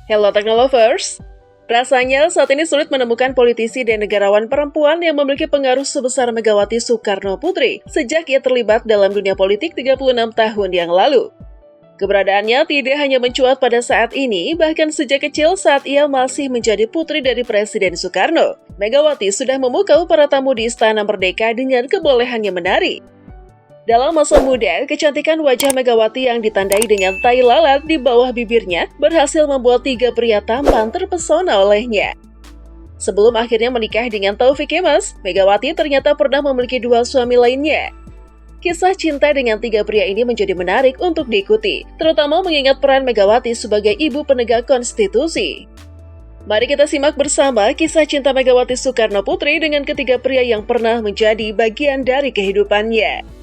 Hello Technolovers! Rasanya saat ini sulit menemukan politisi dan negarawan perempuan yang memiliki pengaruh sebesar Megawati Soekarno Putri sejak ia terlibat dalam dunia politik 36 tahun yang lalu. Keberadaannya tidak hanya mencuat pada saat ini, bahkan sejak kecil saat ia masih menjadi putri dari Presiden Soekarno. Megawati sudah memukau para tamu di Istana Merdeka dengan kebolehannya menari. Dalam masa muda, kecantikan wajah Megawati yang ditandai dengan tai lalat di bawah bibirnya berhasil membuat 3 pria tampan terpesona olehnya. Sebelum akhirnya menikah dengan Taufik Kemas, Megawati ternyata pernah memiliki 2 suami lainnya. Kisah cinta dengan 3 pria ini menjadi menarik untuk diikuti, terutama mengingat peran Megawati sebagai ibu penegak konstitusi. Mari kita simak bersama kisah cinta Megawati Soekarno Putri dengan ketiga pria yang pernah menjadi bagian dari kehidupannya.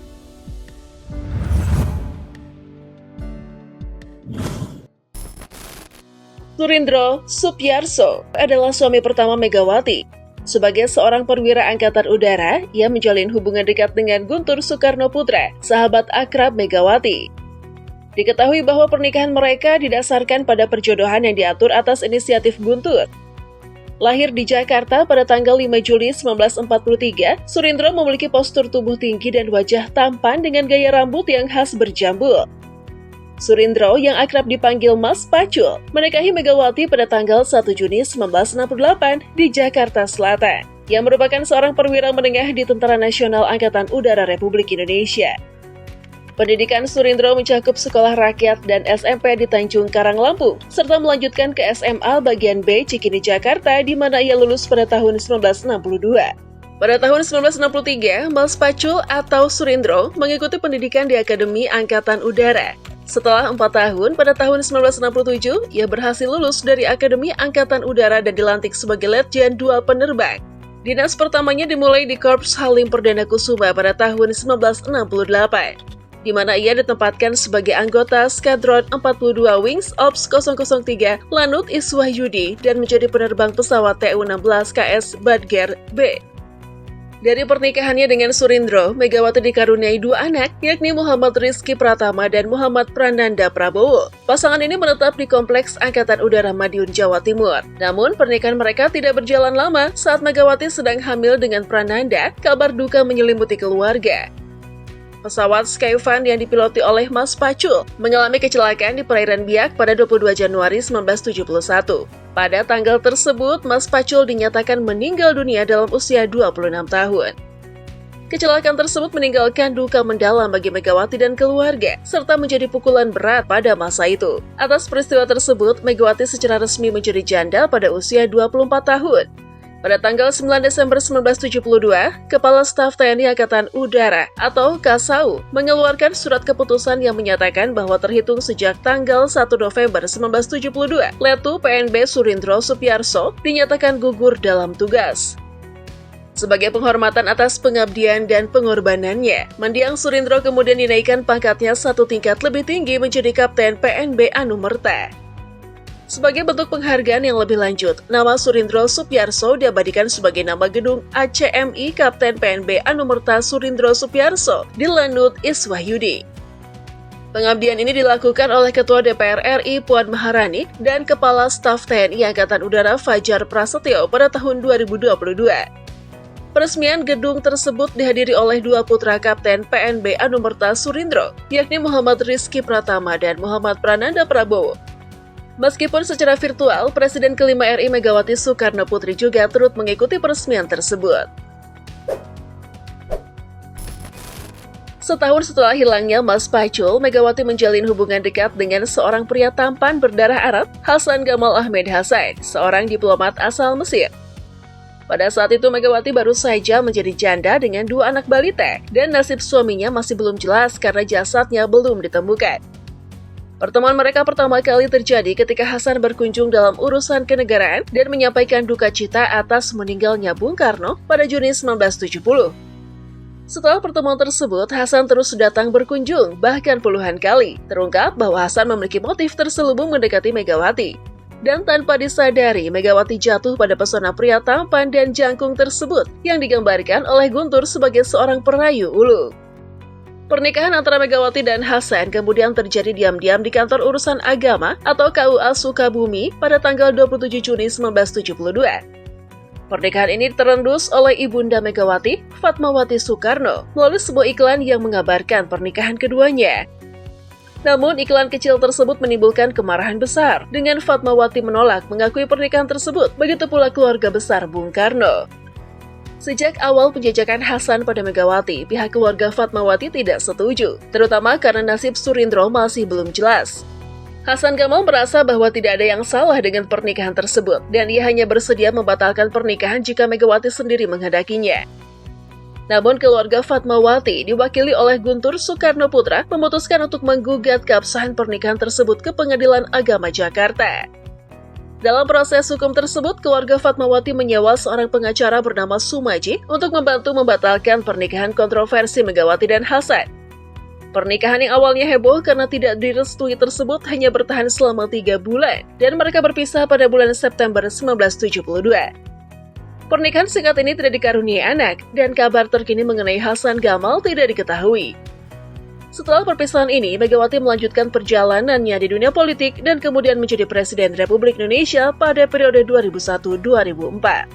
Surindro Supyarso adalah suami pertama Megawati. Sebagai seorang perwira angkatan udara, ia menjalin hubungan dekat dengan Guntur Soekarno Putra, sahabat akrab Megawati. Diketahui bahwa pernikahan mereka didasarkan pada perjodohan yang diatur atas inisiatif Guntur. Lahir di Jakarta pada tanggal 5 Juli 1943, Surindro memiliki postur tubuh tinggi dan wajah tampan dengan gaya rambut yang khas berjambul. Surindro yang akrab dipanggil Mas Pacul menikahi Megawati pada tanggal 1 Juni 1968 di Jakarta Selatan, yang merupakan seorang perwira menengah di Tentara Nasional Angkatan Udara Republik Indonesia. Pendidikan Surindro mencakup sekolah rakyat dan SMP di Tanjung Karang, Lampung, serta melanjutkan ke SMA bagian B Cikini, Jakarta, di mana ia lulus pada tahun 1962. Pada tahun 1963, Mas Pacul atau Surindro mengikuti pendidikan di Akademi Angkatan Udara. Setelah 4 tahun, pada tahun 1967, ia berhasil lulus dari Akademi Angkatan Udara dan dilantik sebagai Letjen 2 Penerbang. Dinas pertamanya dimulai di Korps Halim Perdana Kusuma pada tahun 1968, di mana ia ditempatkan sebagai anggota Skadron 42 Wings Ops 003 Lanut Iswahyudi dan menjadi penerbang pesawat TU-16 KS Badger B. Dari pernikahannya dengan Surindro, Megawati dikaruniai 2 anak, yakni Muhammad Rizky Pratama dan Muhammad Prananda Prabowo. Pasangan ini menetap di Kompleks Angkatan Udara Madiun, Jawa Timur. Namun, pernikahan mereka tidak berjalan lama. Saat Megawati sedang hamil dengan Prananda, kabar duka menyelimuti keluarga. Pesawat Skyfan yang dipiloti oleh Mas Pacul mengalami kecelakaan di perairan Biak pada 22 Januari 1971. Pada tanggal tersebut, Mas Pacul dinyatakan meninggal dunia dalam usia 26 tahun. Kecelakaan tersebut meninggalkan duka mendalam bagi Megawati dan keluarga, serta menjadi pukulan berat pada masa itu. Atas peristiwa tersebut, Megawati secara resmi menjadi janda pada usia 24 tahun. Pada tanggal 9 Desember 1972, Kepala Staf TNI Angkatan Udara atau KSAU mengeluarkan surat keputusan yang menyatakan bahwa terhitung sejak tanggal 1 November 1972, Letu PNB Surindro Supyarso dinyatakan gugur dalam tugas. Sebagai penghormatan atas pengabdian dan pengorbanannya, mendiang Surindro kemudian dinaikkan pangkatnya 1 tingkat lebih tinggi menjadi Kapten PNB Anumerta. Sebagai bentuk penghargaan yang lebih lanjut, nama Surindro Supyarso diabadikan sebagai nama gedung ACMI Kapten PNB Anumerta Surindro Supyarso di Lanut Iswahyudi. Pengabdian ini dilakukan oleh Ketua DPR RI Puan Maharani dan Kepala Staf TNI Angkatan Udara Fajar Prasetyo pada tahun 2022. Peresmian gedung tersebut dihadiri oleh 2 putra Kapten PNB Anumerta Surindro, yakni Muhammad Rizky Pratama dan Muhammad Prananda Prabowo. Meskipun secara virtual, Presiden kelima RI Megawati Soekarno Putri juga turut mengikuti peresmian tersebut. Setahun setelah hilangnya Mas Pacul, Megawati menjalin hubungan dekat dengan seorang pria tampan berdarah Arab, Hasan Gamal Ahmed Hasan, seorang diplomat asal Mesir. Pada saat itu Megawati baru saja menjadi janda dengan 2 anak balita, dan nasib suaminya masih belum jelas karena jasadnya belum ditemukan. Pertemuan mereka pertama kali terjadi ketika Hasan berkunjung dalam urusan kenegaraan dan menyampaikan duka cita atas meninggalnya Bung Karno pada Juni 1970. Setelah pertemuan tersebut, Hasan terus datang berkunjung, bahkan puluhan kali. Terungkap bahwa Hasan memiliki motif terselubung mendekati Megawati. Dan tanpa disadari, Megawati jatuh pada pesona pria tampan dan jangkung tersebut yang digambarkan oleh Guntur sebagai seorang perayu ulung. Pernikahan antara Megawati dan Hasan kemudian terjadi diam-diam di Kantor Urusan Agama atau KUA Sukabumi pada tanggal 27 Juni 1972. Pernikahan ini terendus oleh Ibunda Megawati, Fatmawati Soekarno, melalui sebuah iklan yang mengabarkan pernikahan keduanya. Namun, iklan kecil tersebut menimbulkan kemarahan besar, dengan Fatmawati menolak mengakui pernikahan tersebut, begitu pula keluarga besar Bung Karno. Sejak awal penjajakan Hasan pada Megawati, pihak keluarga Fatmawati tidak setuju, terutama karena nasib Surindro masih belum jelas. Hasan Gamal merasa bahwa tidak ada yang salah dengan pernikahan tersebut, dan ia hanya bersedia membatalkan pernikahan jika Megawati sendiri menghendakinya. Namun keluarga Fatmawati, diwakili oleh Guntur Soekarno Putra, memutuskan untuk menggugat keabsahan pernikahan tersebut ke Pengadilan Agama Jakarta. Dalam proses hukum tersebut, keluarga Fatmawati menyewa seorang pengacara bernama Sumaji untuk membantu membatalkan pernikahan kontroversi Megawati dan Hasan. Pernikahan yang awalnya heboh karena tidak direstui tersebut hanya bertahan selama 3 bulan, dan mereka berpisah pada bulan September 1972. Pernikahan singkat ini tidak dikaruniai anak, dan kabar terkini mengenai Hasan Gamal tidak diketahui. Setelah perpisahan ini, Megawati melanjutkan perjalanannya di dunia politik dan kemudian menjadi Presiden Republik Indonesia pada periode 2001-2004.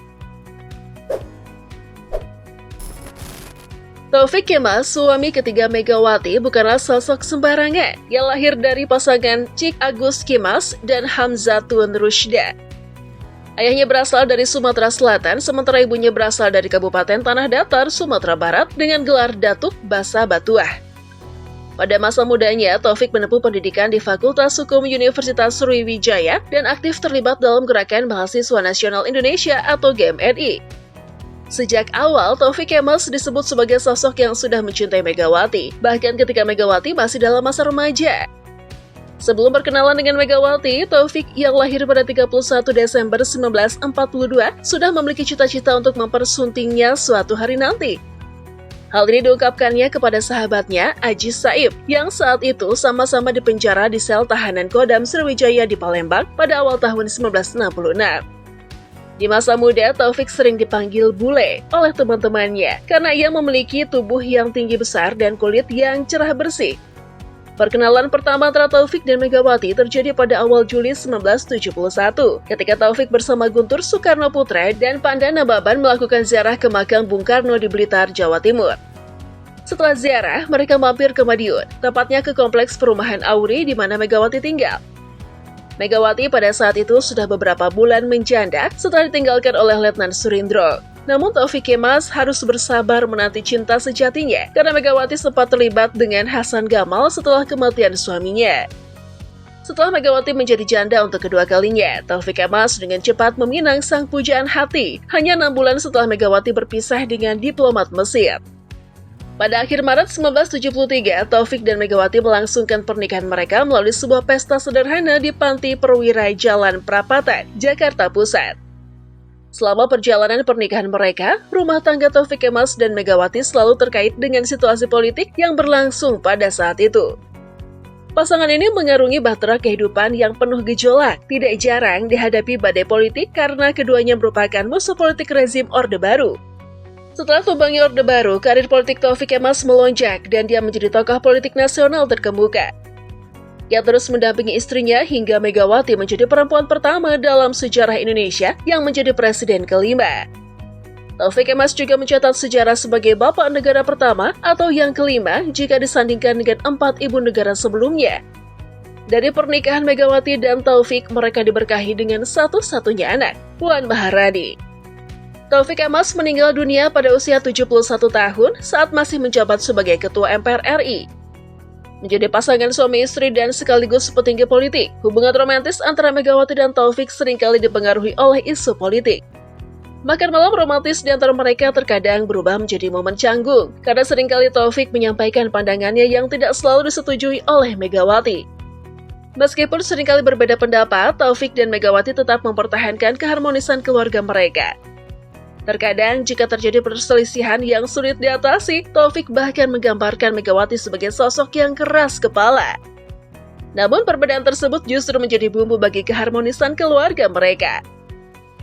Taufik Kemas, suami ketiga Megawati, bukanlah sosok sembarangan yang lahir dari pasangan Cik Agus Kemas dan Hamzatun Rushda. Ayahnya berasal dari Sumatera Selatan, sementara ibunya berasal dari Kabupaten Tanah Datar, Sumatera Barat dengan gelar Datuk Basa Batuah. Pada masa mudanya, Taufik menempuh pendidikan di Fakultas Hukum Universitas Sriwijaya dan aktif terlibat dalam Gerakan Mahasiswa Nasional Indonesia atau GMNI. Sejak awal, Taufik Kemas disebut sebagai sosok yang sudah mencintai Megawati, bahkan ketika Megawati masih dalam masa remaja. Sebelum berkenalan dengan Megawati, Taufik yang lahir pada 31 Desember 1942 sudah memiliki cita-cita untuk mempersuntingnya suatu hari nanti. Hal ini diungkapkannya kepada sahabatnya, Aji Saib, yang saat itu sama-sama dipenjara di sel tahanan Kodam Sriwijaya di Palembang pada awal tahun 1966. Di masa muda, Taufik sering dipanggil bule oleh teman-temannya karena ia memiliki tubuh yang tinggi besar dan kulit yang cerah bersih. Perkenalan pertama antara Taufik dan Megawati terjadi pada awal Juli 1971, ketika Taufik bersama Guntur Soekarno Putra dan Pandana Baban melakukan ziarah ke makam Bung Karno di Blitar, Jawa Timur. Setelah ziarah, mereka mampir ke Madiun, tepatnya ke kompleks perumahan Auri di mana Megawati tinggal. Megawati pada saat itu sudah beberapa bulan menjanda setelah ditinggalkan oleh Letnan Surindro. Namun Taufik Kemas harus bersabar menanti cinta sejatinya karena Megawati sempat terlibat dengan Hasan Gamal setelah kematian suaminya. Setelah Megawati menjadi janda untuk kedua kalinya, Taufik Kemas dengan cepat meminang sang pujaan hati hanya 6 bulan setelah Megawati berpisah dengan diplomat Mesir. Pada akhir Maret 1973, Taufik dan Megawati melangsungkan pernikahan mereka melalui sebuah pesta sederhana di Panti Perwira Jalan Prapatan, Jakarta Pusat. Selama perjalanan pernikahan mereka, rumah tangga Taufik Kemas dan Megawati selalu terkait dengan situasi politik yang berlangsung pada saat itu. Pasangan ini mengarungi bahtera kehidupan yang penuh gejolak, tidak jarang dihadapi badai politik karena keduanya merupakan musuh politik rezim Orde Baru. Setelah tumbangnya Orde Baru, karir politik Taufik Kemas melonjak dan dia menjadi tokoh politik nasional terkemuka. Ia terus mendampingi istrinya hingga Megawati menjadi perempuan pertama dalam sejarah Indonesia yang menjadi presiden kelima. Taufik Kemas juga mencatat sejarah sebagai bapak negara pertama atau yang kelima jika disandingkan dengan 4 ibu negara sebelumnya. Dari pernikahan Megawati dan Taufik, mereka diberkahi dengan satu-satunya anak, Puan Maharani. Taufik Kemas meninggal dunia pada usia 71 tahun saat masih menjabat sebagai Ketua MPR RI. Menjadi pasangan suami istri dan sekaligus petinggi politik, hubungan romantis antara Megawati dan Taufik seringkali dipengaruhi oleh isu politik. Makan malam romantis di antara mereka terkadang berubah menjadi momen canggung, karena seringkali Taufik menyampaikan pandangannya yang tidak selalu disetujui oleh Megawati. Meskipun seringkali berbeda pendapat, Taufik dan Megawati tetap mempertahankan keharmonisan keluarga mereka. Terkadang, jika terjadi perselisihan yang sulit diatasi, Taufik bahkan menggambarkan Megawati sebagai sosok yang keras kepala. Namun, perbedaan tersebut justru menjadi bumbu bagi keharmonisan keluarga mereka.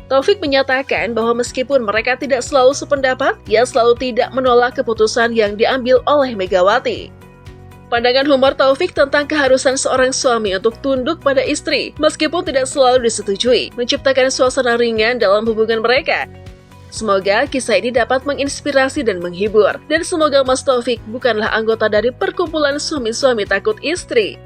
Taufik menyatakan bahwa meskipun mereka tidak selalu sependapat, ia selalu tidak menolak keputusan yang diambil oleh Megawati. Pandangan humor Taufik tentang keharusan seorang suami untuk tunduk pada istri, meskipun tidak selalu disetujui, menciptakan suasana ringan dalam hubungan mereka. Semoga kisah ini dapat menginspirasi dan menghibur, dan semoga Mas Taufik bukanlah anggota dari perkumpulan suami-suami takut istri.